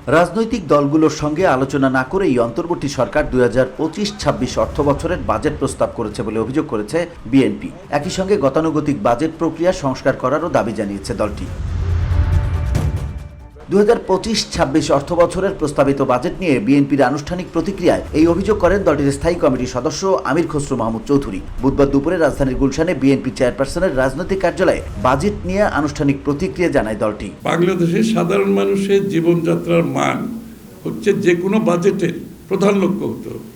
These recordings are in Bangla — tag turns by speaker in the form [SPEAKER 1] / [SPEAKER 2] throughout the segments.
[SPEAKER 1] রাজনৈতিক দলগুলোর সঙ্গে আলোচনা না করেই অন্তর্বর্তী সরকার ২০২৫-২৬ অর্থ বছরের বাজেট প্রস্তাব করেছে বলে অভিযোগ করেছে বিএনপি। একই সঙ্গে গতানুগতিক বাজেট প্রক্রিয়া সংস্কার করারও দাবি জানিয়েছে দলটি। ২০২৫-২৬ অর্থ বছরের প্রস্তাবিত বাজেট নিয়ে বিএনপির আনুষ্ঠানিক প্রতিক্রিয়ায় এই অভিযোগ করেন দলটির স্থায়ী কমিটির সদস্য আমির খসরু মাহমুদ চৌধুরী। বুধবার দুপুরে রাজধানীর গুলশানে বিএনপি চেয়ারপারসনের রাজনৈতিক কার্যালয়ে বাজেট নিয়ে আনুষ্ঠানিক প্রতিক্রিয়া জানায় দলটি।
[SPEAKER 2] বাংলাদেশের সাধারণ মানুষের জীবনযাত্রার মান হচ্ছে যে কোনো বাজেটের প্রধান লক্ষ্য হতে হবে।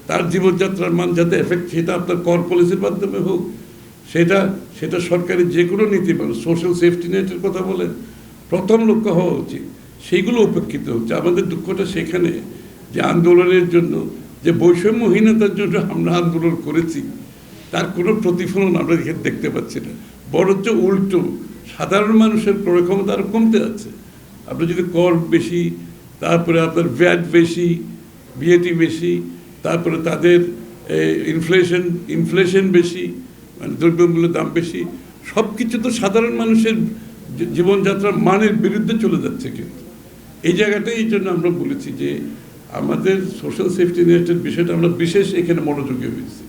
[SPEAKER 2] তার জীবনযাত্রার মান যাতে এফেক্ট, সেটা আপনার কর পলিসির মাধ্যমে হোক, সেটা সরকারি যে কোনো নীতি, সোশ্যাল সেফটি নেটের কথা বলেন, প্রথম লক্ষ্য হওয়া উচিত। সেইগুলো উপেক্ষিত হচ্ছে। আমাদের দুঃখটা সেখানে যে আন্দোলনের জন্য, যে বৈষম্যহীনতার জন্য আমরা আন্দোলন করেছি, তার কোনো প্রতিফলন আমরা দেখতে পাচ্ছি না। বরঞ্চ উল্টো, সাধারণ মানুষের ক্রয় ক্ষমতা আরও কমতে আছে। আপনি যদি কর বেশি, তারপরে আপনার ভ্যাট বেশি, বিএটি বেশি, তারপরে তাদের ইনফ্লেশন বেশি, মানে দ্রব্যমূল্যের দাম বেশি, সব কিছু তো সাধারণ মানুষের জীবনযাত্রার মানের বিরুদ্ধে চলে যাচ্ছে। কিন্তু এই জায়গাটাই এই জন্য আমরা বলেছি যে আমাদের সোশ্যাল সেফটি নেটের বিষয়টা আমরা বিশেষ এখানে মনোযোগী হয়েছি,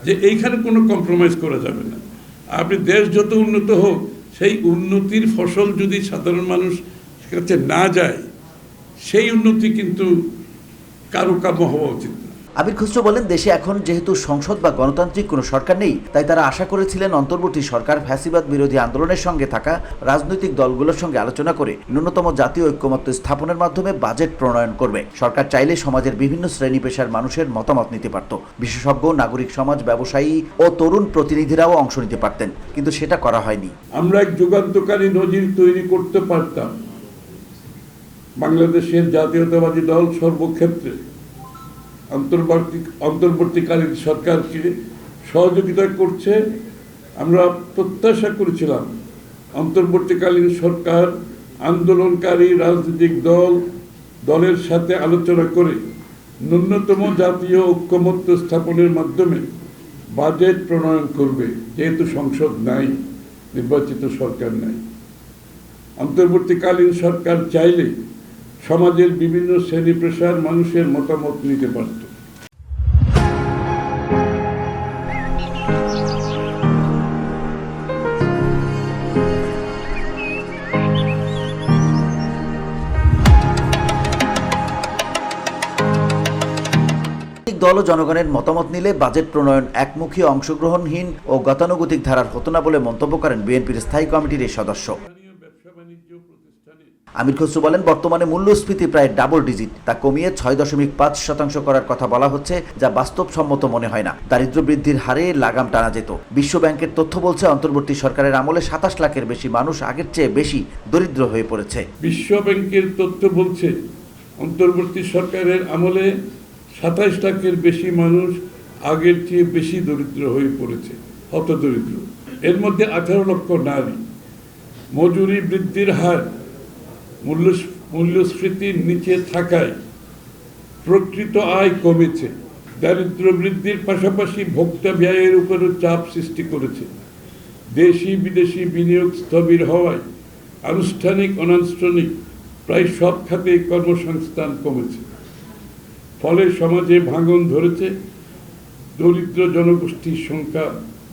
[SPEAKER 2] যে এইখানে কোনো কম্প্রোমাইজ করা যাবে না। আপনি দেশ যত উন্নত হোক, সেই উন্নতির ফসল যদি সাধারণ মানুষ কাছে না যায়, সেই উন্নতি কিন্তু কারো কাম্য হওয়া উচিত না।
[SPEAKER 1] আমির খসরু বলেন, দেশে এখন যেহেতু সংসদ বা গণতান্ত্রিক কোনো সরকার নেই, তাই তারা আশা করেছিলেন অন্তর্বর্তী সরকার ফ্যাসিবাদ বিরোধী আন্দোলনের সঙ্গে থাকা রাজনৈতিক দলগুলোর সঙ্গে আলোচনা করে ন্যূনতম জাতীয় ঐক্যমত্য স্থাপনের মাধ্যমে বাজেট প্রণয়ন করবে। সরকার চাইলে সমাজের বিভিন্ন শ্রেণী পেশার মানুষের মতামত নিতে পারত। বিশেষজ্ঞ, নাগরিক সমাজ, ব্যবসায়ী ও তরুণ প্রতিনিধিরাও অংশ নিতে পারতেন, কিন্তু সেটা করা হয়নি।
[SPEAKER 2] আমরা এক যুগান্তকারী নজির তৈরি করতে পারতাম। বাংলাদেশের জাতীয়তাবাদী দল সর্বক্ষেত্রে অন্তর্বর্তীকালীন সরকারকে সহযোগিতা করছে। আমরা প্রত্যাশা করেছিলাম অন্তর্বর্তীকালীন সরকার আন্দোলনকারী রাজনৈতিক দলের সাথে আলোচনা করে ন্যূনতম জাতীয় ঐক্যমত্য স্থাপনের মাধ্যমে বাজেট প্রণয়ন করবে। যেহেতু সংসদ নাই, নির্বাচিত সরকার নাই, অন্তর্বর্তীকালীন সরকার চাইলে সমাজের বিভিন্ন শ্রেণী পেশার মানুষের মতামত নিতে পারত।
[SPEAKER 1] দল ও জনগণের মতামত নিলে বাজেট প্রণয়ন একমুখী, অংশগ্রহণহীন ও গতানুগতিক ধারার হতো না বলে মন্তব্য করেন বিএনপির স্থায়ী কমিটির এই সদস্য। আমির খসরু বলেন, বর্তমানে মূল্যস্ফীতি প্রায় ডাবল ডিজিট, তা কমিয়ে ৬.৫% করার কথা বলা হচ্ছে, যা বাস্তবসম্মত মনে হয় না। দারিদ্র্য বৃদ্ধির হারে লাগাম টানা যেত। বিশ্ব ব্যাংকের তথ্য বলছে, অন্তর্বর্তী সরকারের আমলে ২৭ লাখের বেশি মানুষ আগের চেয়ে বেশি দরিদ্র হয়ে পড়েছে।
[SPEAKER 2] বিশ্ব ব্যাংকের তথ্য বলছে, অন্তর্বর্তী সরকারের আমলে ২৭ লাখের বেশি মানুষ আগের চেয়ে বেশি দরিদ্র হয়ে পড়েছে, হতদরিদ্র। এর মধ্যে ১৮ লক্ষ নারী। মজুরি বৃদ্ধির হার মূল্যস্ফীতির নিচে থাকায় প্রকৃত আয় কমেছে। দারিদ্র্য বৃদ্ধির পাশাপাশি ভোক্তা ব্যয়ের উপরও চাপ সৃষ্টি করেছে। দেশি বিদেশি বিনিয়োগ স্থবির হওয়ায় আনুষ্ঠানিক অনানুষ্ঠানিক প্রায় সব খাতে কর্মসংস্থান কমেছে। ফলে সমাজে ভাঙন ধরেছে, দরিদ্র জনগোষ্ঠীর সংখ্যা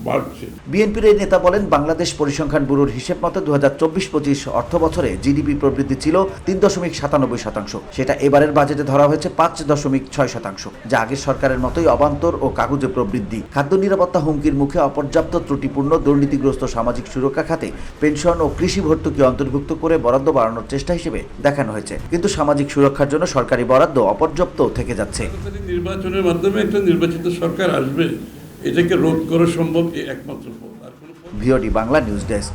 [SPEAKER 2] বাড়ছে।
[SPEAKER 1] বিএনপির এই নেতা বলেন, বাংলাদেশ পরিসংখ্যান ব্যুরোর হিসেব মতো ২০২৪-২৫ অর্থ বছরে জিডিপি প্রবৃদ্ধি ছিল ৩.৯৭%। সেটা এবারের বাজেটে ধরা হয়েছে ৫.৬%, যা আগের সরকারের মতোই অবান্তর ও কাগুজে প্রবৃদ্ধি। খাদ্য নিরাপত্তা হুমকির মুখে অপর্যাপ্ত, ত্রুটিপূর্ণ, দুর্নীতিগ্রস্ত সামাজিক সুরক্ষা খাতে পেনশন ও কৃষি ভর্তুকি অন্তর্ভুক্ত করে বরাদ্দ বাড়ানোর চেষ্টা হিসেবে দেখানো হয়েছে, কিন্তু সামাজিক সুরক্ষার জন্য সরকারি বরাদ্দ অপর্যাপ্ত থেকে যাচ্ছে।
[SPEAKER 2] নির্বাচনের মাধ্যমে একটা নির্বাচিত সরকার আসবে, এটাকে রোধ করা সম্ভব, এই একমাত্র পথ।
[SPEAKER 1] VOD Bangla news desk.